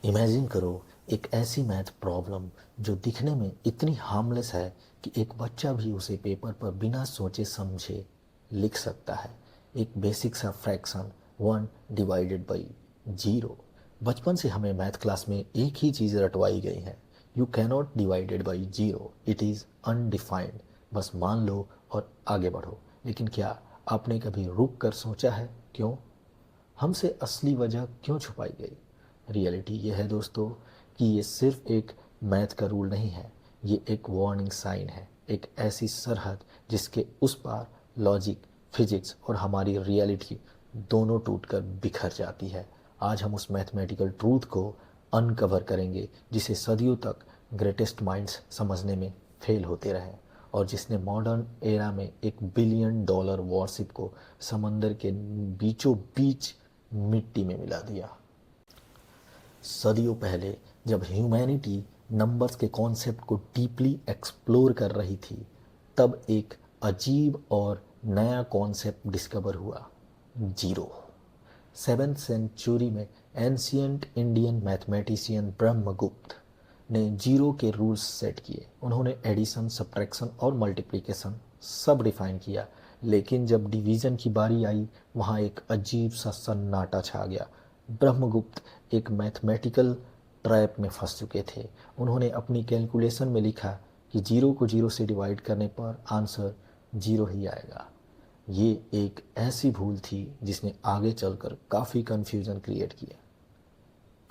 Imagine करो एक ऐसी मैथ प्रॉब्लम जो दिखने में इतनी हार्मलेस है कि एक बच्चा भी उसे पेपर पर बिना सोचे समझे लिख सकता है। एक बेसिक सा फ्रैक्शन 1/0। बचपन से हमें मैथ क्लास में एक ही चीज़ रटवाई गई है, you cannot divided by zero, it is undefined. बस मान लो और आगे बढ़ो। लेकिन क्या आपने कभी रुक कर सोचा है क्यों? हमसे असली वजह क्यों छुपाई गई? रियलिटी ये है दोस्तों कि ये सिर्फ एक मैथ का रूल नहीं है, ये एक वार्निंग साइन है, एक ऐसी सरहद जिसके उस पार लॉजिक, फिजिक्स और हमारी रियलिटी दोनों टूटकर बिखर जाती है। आज हम उस मैथमेटिकल ट्रूथ को अनकवर करेंगे जिसे सदियों तक ग्रेटेस्ट माइंड्स समझने में फेल होते रहे और जिसने मॉडर्न एरा में $1 बिलियन वॉरशिप को समंदर के बीचों बीच मिट्टी में मिला दिया। सदियों पहले जब ह्यूमैनिटी नंबर्स के कॉन्सेप्ट को डीपली एक्सप्लोर कर रही थी, तब एक अजीब और नया कॉन्सेप्ट डिस्कवर हुआ, जीरो। 7th सेंचुरी में एंशियंट इंडियन मैथमेटिशियन ब्रह्मगुप्त ने जीरो के रूल्स सेट किए। उन्होंने एडिशन, सब्ट्रैक्शन और मल्टीप्लिकेशन सब डिफाइन किया, लेकिन जब डिवीजन की बारी आई वहाँ एक अजीब सा सन्नाटा छा गया। ब्रह्मगुप्त एक मैथमेटिकल ट्रैप में फंस चुके थे। उन्होंने अपनी कैलकुलेशन में लिखा कि जीरो को जीरो से डिवाइड करने पर आंसर जीरो ही आएगा। ये एक ऐसी भूल थी जिसने आगे चलकर काफ़ी कन्फ्यूज़न क्रिएट किया।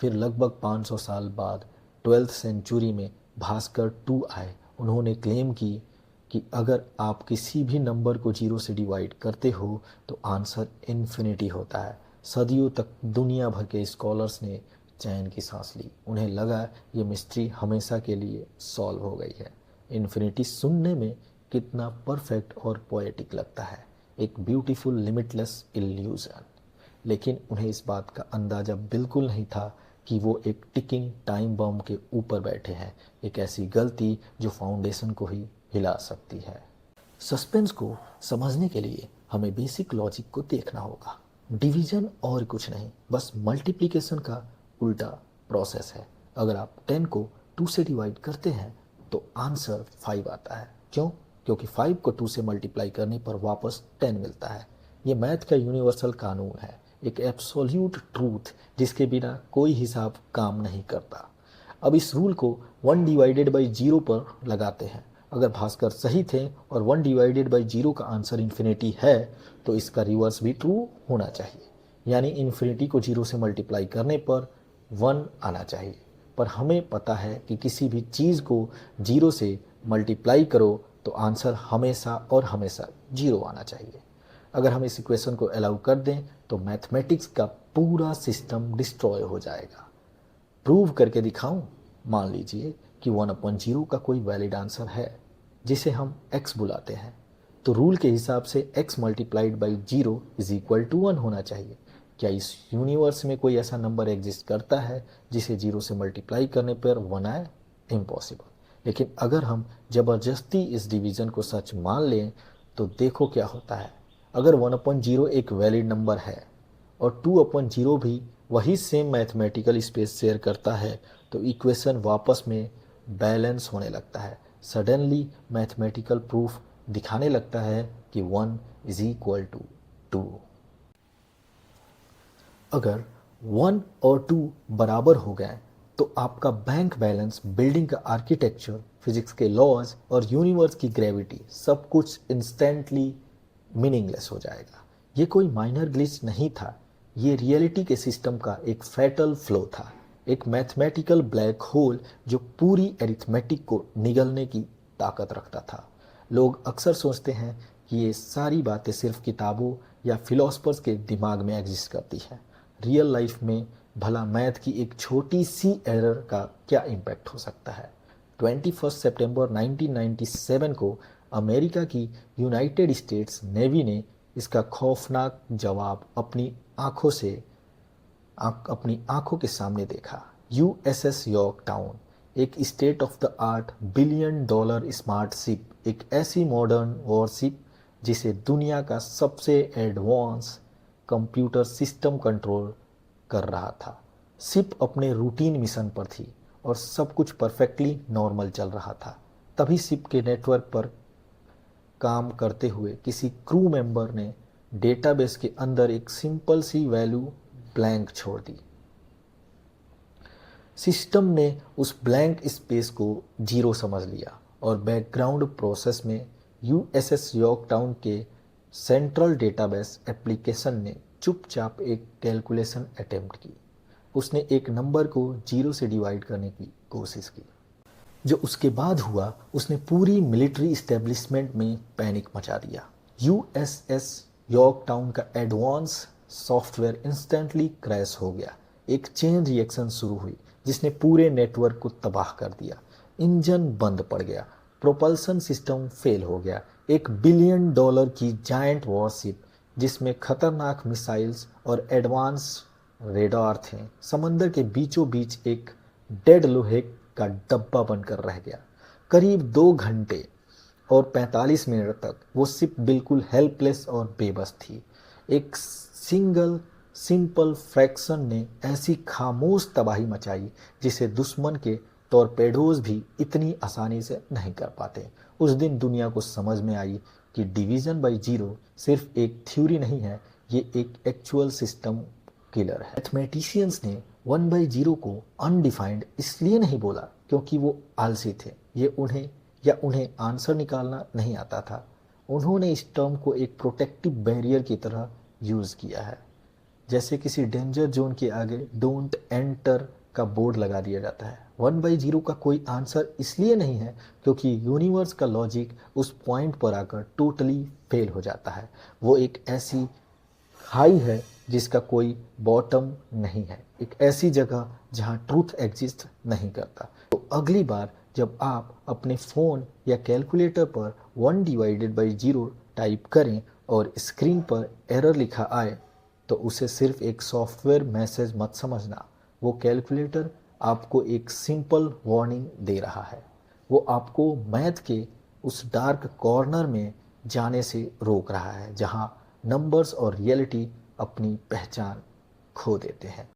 फिर लगभग 500 साल बाद 12th सेंचुरी में भास्कर 2 आए। उन्होंने क्लेम की कि अगर आप किसी भी नंबर को जीरो से डिवाइड करते हो तो आंसर इन्फिनिटी होता है। सदियों तक दुनिया भर के स्कॉलर्स ने चैन की सांस ली। उन्हें लगा ये मिस्ट्री हमेशा के लिए सॉल्व हो गई है। इन्फिनिटी सुनने में कितना परफेक्ट और पोएटिक लगता है, एक ब्यूटीफुल लिमिटलेस इल्यूजन। लेकिन उन्हें इस बात का अंदाज़ा बिल्कुल नहीं था कि वो एक टिकिंग टाइम बम के ऊपर बैठे हैं, एक ऐसी गलती जो फाउंडेशन को ही हिला सकती है। सस्पेंस को समझने के लिए हमें बेसिक लॉजिक को देखना होगा। डिवीजन और कुछ नहीं, बस मल्टीप्लिकेशन का उल्टा प्रोसेस है। अगर आप 10 को 2 से डिवाइड करते हैं तो आंसर 5 आता है। क्यों? क्योंकि 5 को 2 से मल्टीप्लाई करने पर वापस 10 मिलता है। ये मैथ का यूनिवर्सल कानून है, एक एब्सोल्यूट ट्रूथ जिसके बिना कोई हिसाब काम नहीं करता। अब इस रूल को 1/0 पर लगाते हैं। अगर भास्कर सही थे और 1/0 का आंसर इन्फिनिटी है तो इसका रिवर्स भी ट्रू होना चाहिए, यानी इन्फिनिटी को जीरो से मल्टीप्लाई करने पर 1 आना चाहिए। पर हमें पता है कि किसी भी चीज़ को जीरो से मल्टीप्लाई करो तो आंसर हमेशा और हमेशा जीरो आना चाहिए। अगर हम इस इक्वेशन को अलाउ कर दें तो मैथमेटिक्स का पूरा सिस्टम डिस्ट्रॉय हो जाएगा। प्रूव करके दिखाऊं? मान लीजिए कि 1/0 का कोई वैलिड आंसर है जिसे हम x बुलाते हैं, तो रूल के हिसाब से x multiplied by 0 is equal to 1 होना चाहिए। क्या इस यूनिवर्स में कोई ऐसा नंबर एग्जिस्ट करता है जिसे 0 से मल्टीप्लाई करने पर 1 आए? इम्पॉसिबल। लेकिन अगर हम ज़बरदस्ती इस डिवीज़न को सच मान लें तो देखो क्या होता है। अगर 1/0 एक वैलिड नंबर है और 2/0 भी वही सेम मैथमेटिकल स्पेस शेयर करता है तो इक्वेशन वापस में बैलेंस होने लगता है। सडनली मैथमेटिकल प्रूफ दिखाने लगता है कि 1 इज इक्वल टू 2। अगर 1 और 2 बराबर हो गए तो आपका बैंक बैलेंस, बिल्डिंग का आर्किटेक्चर, फिजिक्स के लॉज और यूनिवर्स की ग्रेविटी सब कुछ इंस्टेंटली मीनिंगलेस हो जाएगा। ये कोई माइनर ग्लिच नहीं था, ये रियलिटी के सिस्टम का एक फैटल फ्लो था, एक मैथमेटिकल ब्लैक होल जो पूरी एरिथमेटिक को निगलने की ताकत रखता था। लोग अक्सर सोचते हैं कि ये सारी बातें सिर्फ किताबों या फिलोसफर्स के दिमाग में एग्जिस्ट करती हैं। रियल लाइफ में भला मैथ की एक छोटी सी एरर का क्या इम्पैक्ट हो सकता है? 21 सितंबर 1997 को अमेरिका की यूनाइटेड स्टेट्स नेवी ने इसका खौफनाक जवाब अपनी आंखों के सामने देखा। यूएसएस यॉर्क टाउन, एक state of the art $1 billion smart ship, एक ऐसी मॉडर्न वॉरशिप जिसे दुनिया का सबसे एडवांस कंप्यूटर सिस्टम कंट्रोल कर रहा था, शिप अपने रूटीन मिशन पर थी और सब कुछ परफेक्टली नॉर्मल चल रहा था। तभी शिप के नेटवर्क पर काम करते हुए किसी क्रू मेंबर ने डेटाबेस के अंदर एक सिंपल सी वैल्यू ब्लैंक छोड़ दी। सिस्टम ने उस ब्लैंक स्पेस को जीरो समझ लिया और बैकग्राउंड प्रोसेस में यूएसएस यॉर्कटाउन के सेंट्रल डेटाबेस एप्लीकेशन ने चुपचाप एक कैलकुलेशन अटेम्प्ट की। उसने एक नंबर को जीरो से डिवाइड करने की कोशिश की। जो उसके बाद हुआ, उसने पूरी मिलिट्री इस्टेब्लिशमेंट में पैनिक मचा दिया। यूएसएस यॉर्कटाउन का एडवांस सॉफ्टवेयर इंस्टेंटली क्रैश हो गया। एक चेन रिएक्शन शुरू हुई जिसने पूरे नेटवर्क को तबाह कर दिया। इंजन बंद पड़ गया, प्रोपल्सन सिस्टम फेल हो गया। $1 बिलियन की जायंट वॉरशिप जिसमें खतरनाक मिसाइल्स और एडवांस रेडार थे, समंदर के बीचों बीच एक डेड लोहे का डब्बा बनकर रह गया। करीब 2 घंटे और 45 मिनट तक वो शिप बिल्कुल हेल्पलेस और बेबस थी। एक सिंपल फ्रैक्शन ने ऐसी खामोश तबाही मचाई जिसे दुश्मन के टॉर्पेडोज भी इतनी आसानी से नहीं कर पाते। उस दिन दुनिया को समझ में आई कि डिवीज़न बाय जीरो सिर्फ एक थ्योरी नहीं है, ये एक एक्चुअल सिस्टम किलर है। मैथमेटिशियंस ने 1/0 को अनडिफाइंड इसलिए नहीं बोला क्योंकि वो आलसी थे, उन्हें आंसर निकालना नहीं आता था। उन्होंने इस टर्म को एक प्रोटेक्टिव बैरियर की तरह यूज़ किया है। जैसे किसी डेंजर जोन के आगे डोंट एंटर का बोर्ड लगा दिया जाता है। 1/0 का कोई आंसर इसलिए नहीं है क्योंकि यूनिवर्स का लॉजिक उस पॉइंट पर आकर टोटली फेल हो जाता है। वो एक ऐसी हाई है जिसका कोई बॉटम नहीं है, एक ऐसी जगह जहां ट्रूथ एग्जिस्ट नहीं करता। तो अगली बार जब आप अपने फ़ोन या कैलकुलेटर पर 1/0 टाइप करें और स्क्रीन पर एरर लिखा आए तो उसे सिर्फ एक सॉफ्टवेयर मैसेज मत समझना। वो कैलकुलेटर आपको एक सिंपल वार्निंग दे रहा है। वो आपको मैथ के उस डार्क कॉर्नर में जाने से रोक रहा है जहां नंबर्स और रियलिटी अपनी पहचान खो देते हैं।